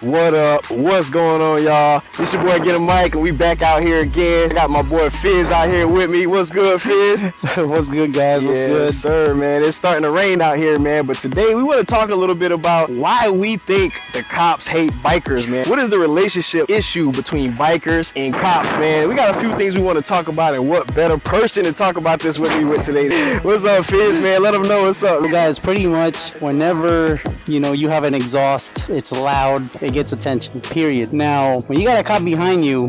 What up? What's going on, y'all? It's your boy Get a Mic, and we back out here again. I got my boy Fizz out here with me. What's good, Fizz? What's good, guys? What's good? Yes, sir, man. It's starting to rain out here, man. But today we want to talk a little bit about why we think the cops hate bikers, man. What is the relationship issue between bikers and cops, man? We got a few things we want to talk about, and what better person to talk about this with me with today? What's up, Fizz, man? Let them know what's up. Well, guys, pretty much whenever, you have an exhaust, it's loud, it gets attention, period. Now, when you got a cop behind you,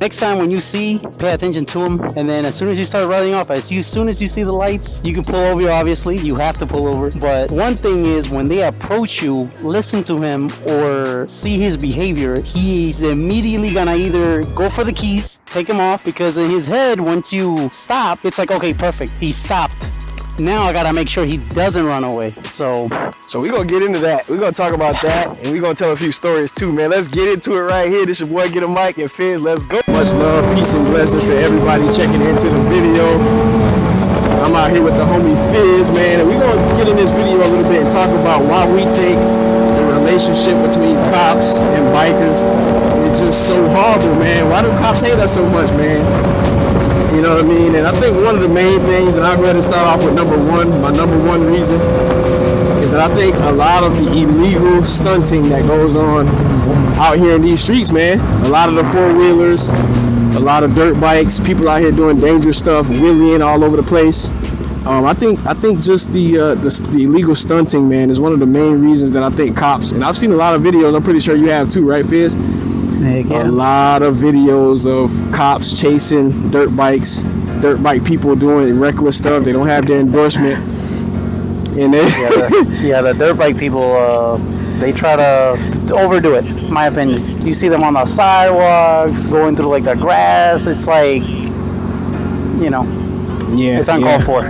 next time when you see, pay attention to him, and then as soon as you start running off, as soon as you see the lights, you can pull over, obviously, you have to pull over. But one thing is, when they approach you, listen to him or see his behavior, he's immediately gonna either go for the keys, take him off, because in his head, once you stop, it's like, okay, perfect, he stopped. Now I gotta make sure he doesn't run away. So we're gonna get into that. We're gonna talk about that, and we're gonna tell a few stories too, man. Let's get into it right here. This your boy Get a Mic and Fizz. Let's go. Much love, peace, and blessings to everybody checking into the video. I'm out here with the homie Fizz, man, and we're gonna get in this video a little bit and talk about why we think the relationship between cops and bikers is just so horrible, man. Why do cops hate us so much, man? You know what I mean? And I think one of the main things, and I'd rather start off with my number one reason, is that I think a lot of the illegal stunting that goes on out here in these streets, man. A lot of the four-wheelers, a lot of dirt bikes, people out here doing dangerous stuff, wheeling all over the place. I think just the illegal stunting, man, is one of the main reasons that I think cops, and I've seen a lot of videos, I'm pretty sure you have too, right, Fizz? yeah. A lot of videos of cops chasing dirt bike people doing reckless stuff. They don't have their endorsement. And they the dirt bike people, they try to overdo it, in my opinion. You see them on the sidewalks, going through like the grass. It's like, it's uncalled for.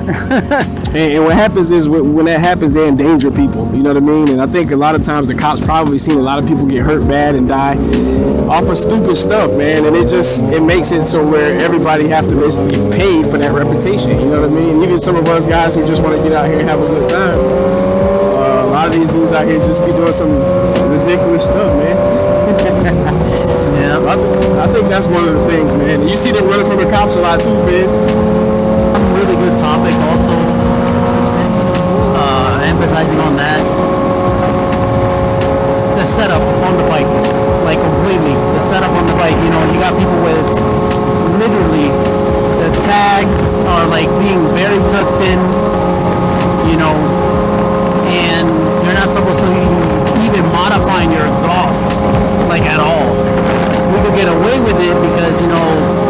And what happens is when that happens, they endanger people. You know what I mean? And I think a lot of times the cops probably seen a lot of people get hurt bad and die off of stupid stuff, man. And it makes it so where everybody have to basically get paid for that reputation. You know what I mean? Even some of us guys who just want to get out here and have a good time. A lot of these dudes out here just be doing some ridiculous stuff, man. Yeah. So I think that's one of the things, man. You see them running from the cops a lot too, Fizz. Really good topic also, emphasizing on that, the setup on the bike, like completely, the setup on the bike, you got people with literally, the tags are like being very tucked in, and you're not supposed to even modifying your exhaust, like at all. We could get away with it because, you don't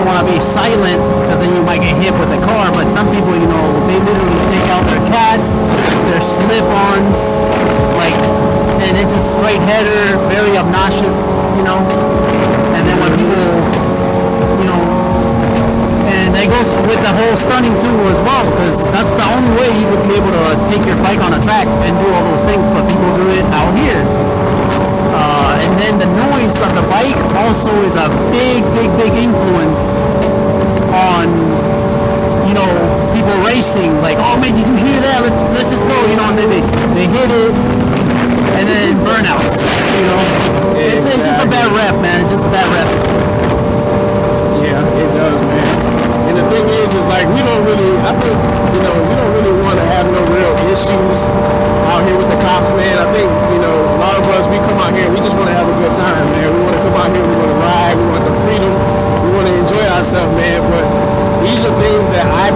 want to be silent because then you might get hit with the car, but some people, they literally take out their cats, their slip-ons, and it's just straight header, very obnoxious, and then when people, and that goes with the whole stunning too as well, because that's the only way you would be able to take your bike on a track and do all those things, but people do it out here. And then the noise of the bike also is a big influence on, people racing. Like, oh man, did you hear that? Let's just go, and then they hit it, and then burnouts. It's just a bad rep, man. It's just a bad rep. Yeah, it does, man. And the thing is like we don't really want to have no real issues out here with the cops, man. I think, a lot of us, we come out here, we just want to have a good time, man. We want to come out here, we want to ride, we want the freedom, we want to enjoy ourselves, man. But these are things that I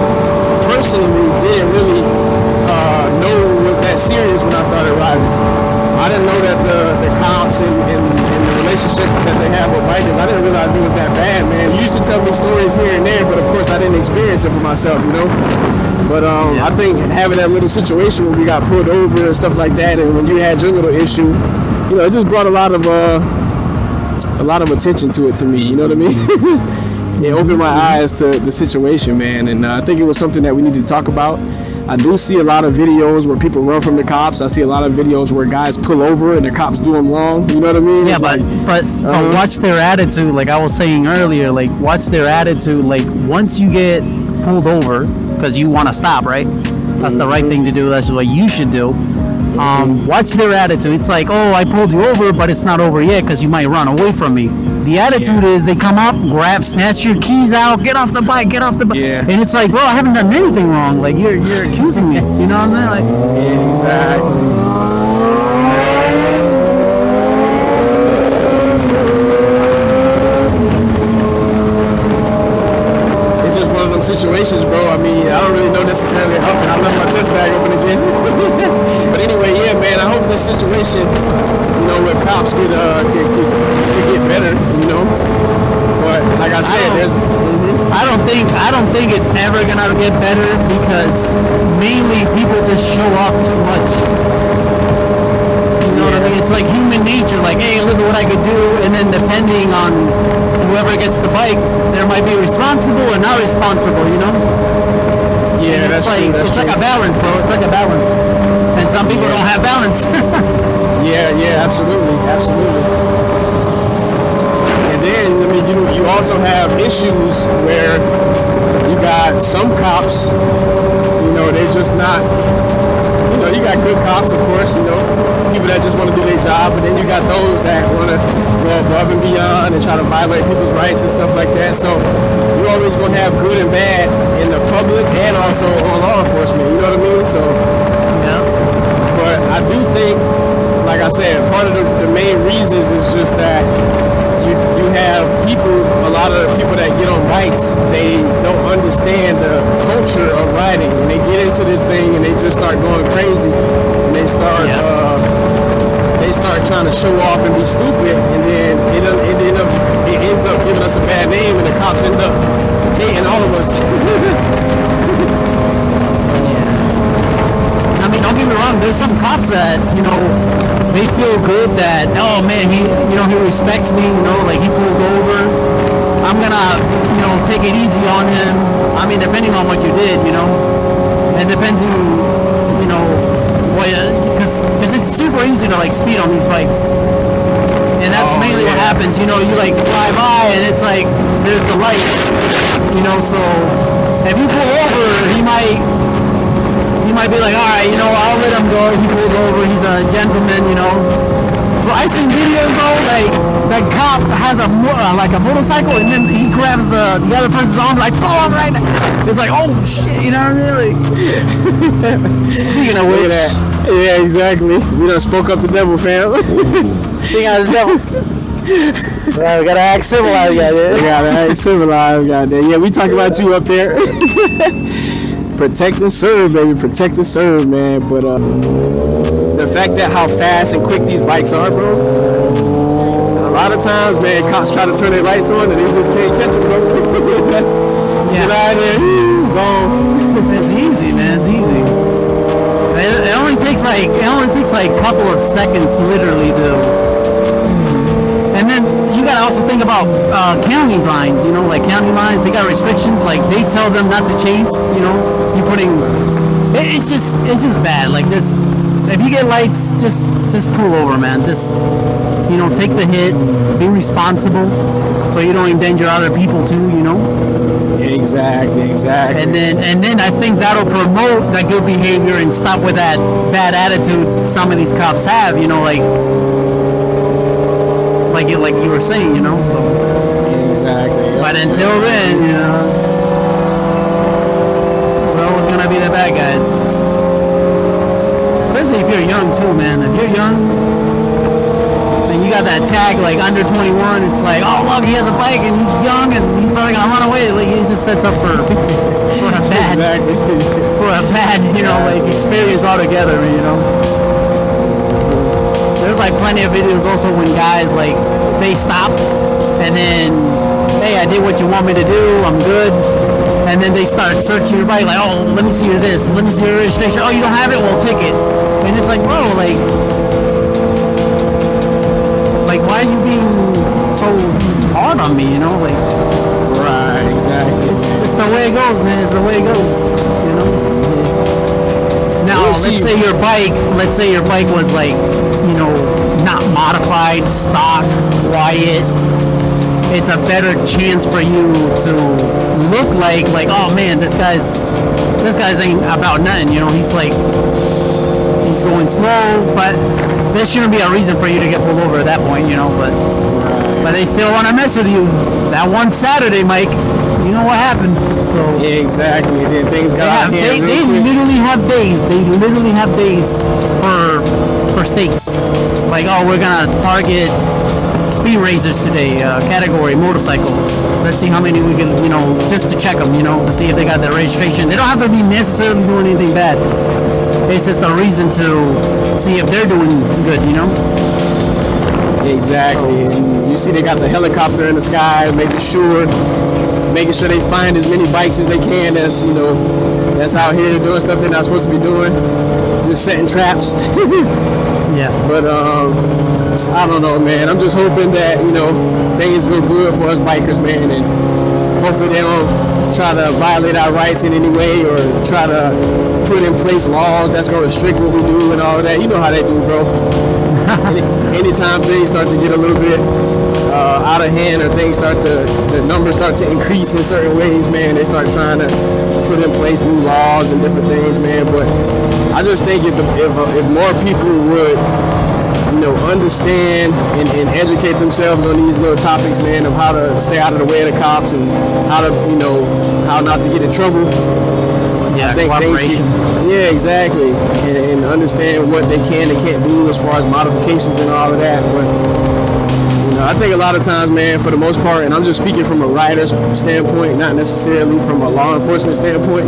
personally didn't really know was that serious when I started riding. I didn't know that the cops and the relationship that they have with bikers, I didn't realize it was that bad, man. You used to tell me stories here and there, but of course I didn't experience it for myself, But I think having that little situation when we got pulled over and stuff like that, and when you had your little issue, it just brought a lot of attention to it to me. You know what I mean? It opened my eyes to the situation, man, and I think it was something that we needed to talk about. I do see a lot of videos where people run from the cops. I see a lot of videos where guys pull over and the cops do them wrong. You know what I mean? Yeah, but watch their attitude. Like I was saying earlier, like watch their attitude. Like once you get pulled over, because you want to stop, right? That's the right thing to do. That's what you should do. Watch their attitude. It's like, oh, I pulled you over, but it's not over yet because you might run away from me. The attitude is they come up, grab, snatch your keys out, get off the bike, Yeah. and it's like, bro, I haven't done anything wrong. Like you're accusing me. You know what I'm saying? Like, Exactly. It's just one of them situations, bro. I mean, I don't really know necessarily how I left my chest bag open again. But anyway, yeah, man, I hope this situation, with cops could get better, But like I said, I don't think it's ever gonna get better because mainly people just show off too much. You know what I mean? It's like human nature, like, hey, look at what I could do, and then depending on whoever gets the bike, there might be responsible or not responsible, Yeah, that's true. It's like a balance, bro. It's like a balance. And some people don't have balance. Yeah, absolutely. And then, you also have issues where you got some cops, they're just not, you got good cops, of course, people that just want to do their job, but then you got those that want to go above and beyond and try to violate people's rights and stuff like that. So you're always going to have good and bad in the public and also on law enforcement, you know what I mean? So, Yeah. But I do think, like I said, part of the main reasons is just that you have a lot of people that get on bikes, they don't understand the culture of riding. When they get into this thing and they just start going crazy, and they start trying to show off and be stupid, and then it ends up giving us a bad name, and the cops end up hating all of us. So, yeah. I mean, don't get me wrong. There's some cops that they feel good that, oh man, he respects me. Like he pulled over. I'm gonna take it easy on him. I mean, depending on what you did, and depending what, because it's super easy to like speed on these bikes. And that's mainly what happens, you like fly by and it's like there's the lights, so if you pull over, he might be like, all right, I'll let him go. He pulled over, he's a gentleman, But I seen videos, bro, like that cop has a motorcycle and then he grabs the other person's arm, like, pull off right now. It's like, oh shit, you know what I mean? Like, speaking of which, yeah, exactly. We done spoke up the devil, fam. speaking of the devil. Yeah, we gotta act civilized, goddamn. We gotta act civilized, goddamn. Yeah, we talk about you up there. Protect and serve, baby. Protect and serve, man. But the fact that how fast and quick these bikes are, bro. A lot of times, man, cops try to turn their lights on and they just can't catch them, bro. Get out of there, gone. It's easy, man. It's easy. It only takes like a couple of seconds, literally, to. And then you gotta also think about county lines. Like county lines, they got restrictions. Like they tell them not to chase. You putting. It's just bad. Like this, if you get lights, just pull over, man. Just take the hit, be responsible, so you don't endanger other people too. Exactly. And then I think that'll promote that good behavior and stop with that bad attitude some of these cops have. Like you were saying, so. Exactly. But until then, we're always gonna be the bad guys. Especially if you're young too, man. If you're young and you got that tag like under 21, it's like, oh look, he has a bike and he's young and he's probably gonna run away. Like he just sets up for a bad, like experience altogether, There's like plenty of videos also when guys like they stop and then, hey, I did what you want me to do, I'm good. And then they start searching your bike like, oh, let me see your this, let me see your registration. Oh, you don't have it? Well, take it. And it's like, bro, like why are you being so hard on me, Like, right, exactly. It's the way it goes, man. It's the way it goes, Now, let's say your bike was like, not modified, stock, quiet. It's a better chance for you to look like, oh man, this guy's ain't about nothing, He's like, he's going slow, but there shouldn't be a reason for you to get pulled over at that point, you know. But they still want to mess with you. That one Saturday, Mike, you know what happened. So Yeah, exactly. And then things got out of they hand real quick. literally have days. They literally have days for states. Like, oh, we're gonna target speed racers today, category motorcycles. Let's see how many we can, you know, just to check them, you know, to see if they got their registration. They don't have to be necessarily doing anything bad. It's just a reason to see if they're doing good, you know. Exactly. And you see they got the helicopter in the sky, making sure they find as many bikes as they can that's, you know, that's out here doing stuff they're not supposed to be doing, just setting traps. Yeah. But I don't know, man. I'm just hoping that, you know, things go good for us bikers, man, and hopefully they don't try to violate our rights in any way or try to put in place laws that's going to restrict what we do and all of that. You know how they do, bro. Anytime things start to get a little bit out of hand or the numbers start to increase in certain ways, man, they start trying to put in place new laws and different things, man. But I just think if more people would, you know, understand and educate themselves on these little topics, man, of how to stay out of the way of the cops and how to, you know, how not to get in trouble. Yeah, I think cooperation. yeah, exactly, and understand what they can and can't do as far as modifications and all of that. But you know, I think a lot of times, man, for the most part, and I'm just speaking from a rider's standpoint, not necessarily from a law enforcement standpoint,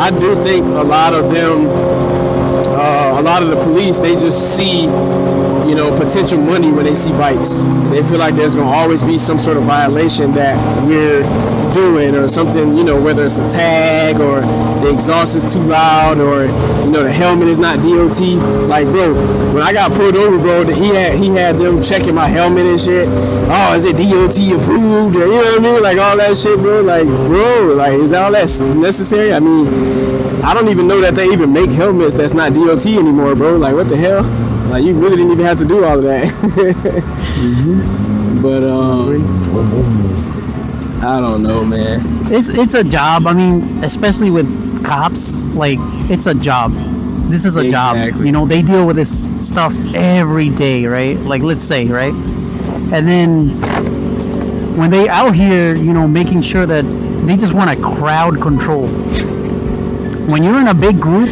I do think a lot of them, a lot of the police, they just see, you know, potential money when they see bikes. They feel like there's going to always be some sort of violation that we're doing or something, you know, whether it's a tag or the exhaust is too loud or, you know, the helmet is not DOT. Like, bro, when I got pulled over, bro, he had them checking my helmet and shit. Oh, is it DOT approved? Or, you know what I mean? Like all that shit, bro. Like, bro, like, is all that necessary? I mean, I don't even know that they even make helmets that's not DOT anymore, bro. Like, what the hell? Like, you really didn't even have to do all of that. But I don't know, man. It's a job. I mean, especially with cops, like, it's a job. This is a job. You know, they deal with this stuff every day, right? Like, let's say, right? And then when they out here, you know, making sure that they just want to crowd control. When you're in a big group,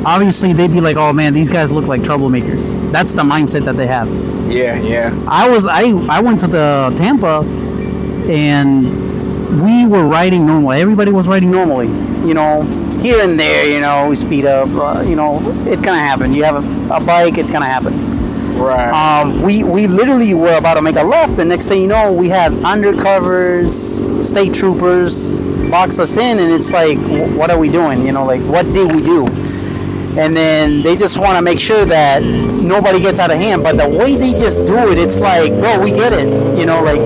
obviously they'd be like, oh man, these guys look like troublemakers. That's the mindset that they have. Yeah. I went to the Tampa and we were riding normal. Everybody was riding normally. You know, here and there, you know, we speed up. You know, it's gonna happen. You have a bike, it's gonna happen. Right. We literally were about to make a left. The next thing you know, we had undercovers, state troopers box us in, and it's like, what are we doing? You know, like, what did we do? And then they just want to make sure that nobody gets out of hand. But the way they just do it, it's like, bro, we get it. You know, like,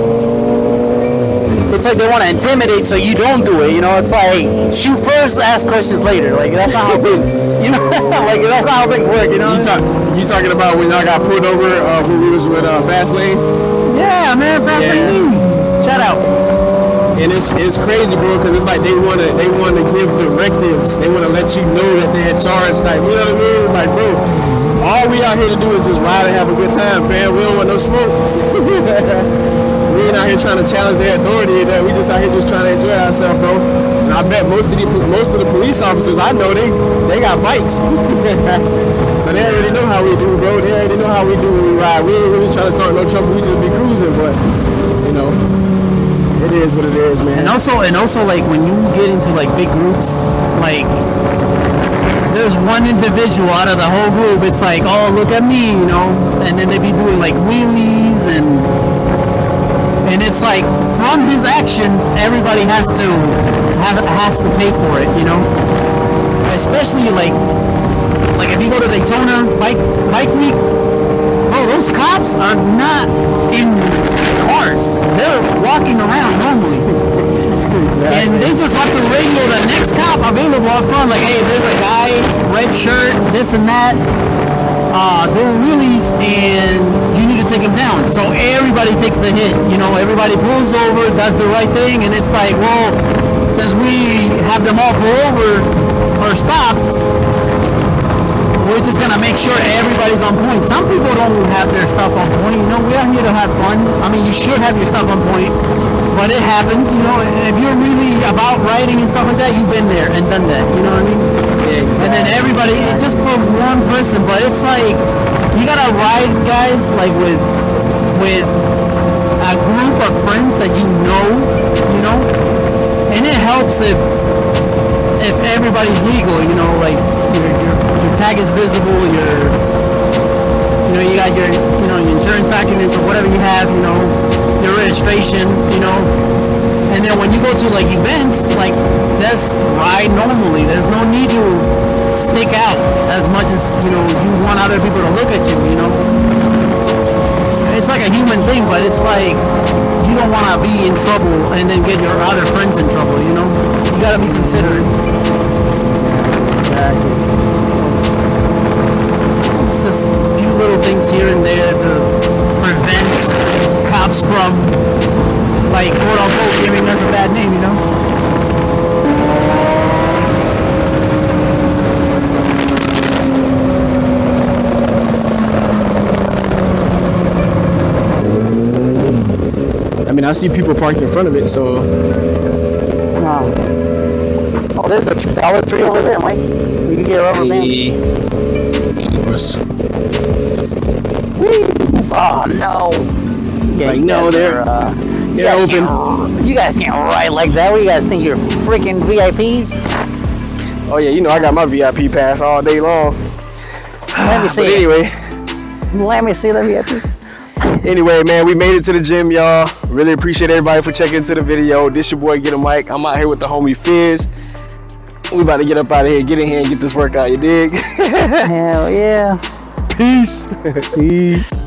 it's like they want to intimidate so you don't do it. You know, it's like, shoot first, ask questions later. Like, that's not how things, you know, like, that's not how things work, you know? You talking about when y'all got pulled over when we was with Fastlane? Yeah, man, Fastlane. Shout out. And it's crazy, bro, because it's like they want to give directives. They want to let you know that they're in charge type. You know what I mean? It's like, bro, all we out here to do is just ride and have a good time, fam. We don't want no smoke. We ain't out here trying to challenge their authority. That we just out here just trying to enjoy ourselves, bro. And I bet most of the police officers I know, they got bikes. So they already know how we do, bro. They already know how we do when we ride. We ain't really trying to start no trouble. We just be cruising, but you know. It is what it is, man. And also, like, when you get into like big groups, like, there's one individual out of the whole group. It's like, oh, look at me, you know. And then they be doing like wheelies, and it's like, from his actions, everybody has to pay for it, you know. Especially like if you go to Daytona bike week, oh, those cops are not in cars. They're walking around normally. Exactly. And they just have to radio the next cop available up front, like, hey, there's a guy, red shirt, this and that, doing wheelies, and you need to take him down. So everybody takes the hit. You know, everybody pulls over, does the right thing, and it's like, well, since we have them all pull over or stopped, we're just gonna make sure everybody's on point. Some people don't have their stuff on point. You know, we are here to have fun. I mean, you should have your stuff on point, but it happens. You know, if you're really about writing and stuff like that, you've been there and done that. You know what I mean? Yeah, exactly. And then everybody, just for one person, but it's like you gotta ride, guys, like with a group of friends that you know, and it helps if everybody's legal, you know, like your tag is visible, you got your insurance documents or whatever you have, you know, your registration, you know, and then when you go to like events, like just ride normally. There's no need to stick out as much as you want other people to look at you, you know. It's like a human thing, but it's like you don't want to be in trouble and then get your other friends in trouble, you know. You gotta be considerate. Exactly. It's just a few little things here and there to prevent cops from, like, quote unquote, giving us a bad name, you know. I mean, I see people parked in front of it, so. Oh, there's a Dollar Tree over there, Mike. We can get a rubber band. Oh no! Yeah, Like, no, they're open. You guys can't ride like that. What do you guys think? You're freaking VIPs? Oh yeah, you know I got my VIP pass all day long. Let me see. But anyway. Let me see the VIP. Anyway, man, we made it to the gym, y'all. Really appreciate everybody for checking into the video. This your boy, Get a Mic. I'm out here with the homie Fizz. We about to get up out of here, get in here and get this workout, you dig? Hell yeah. Peace. Peace.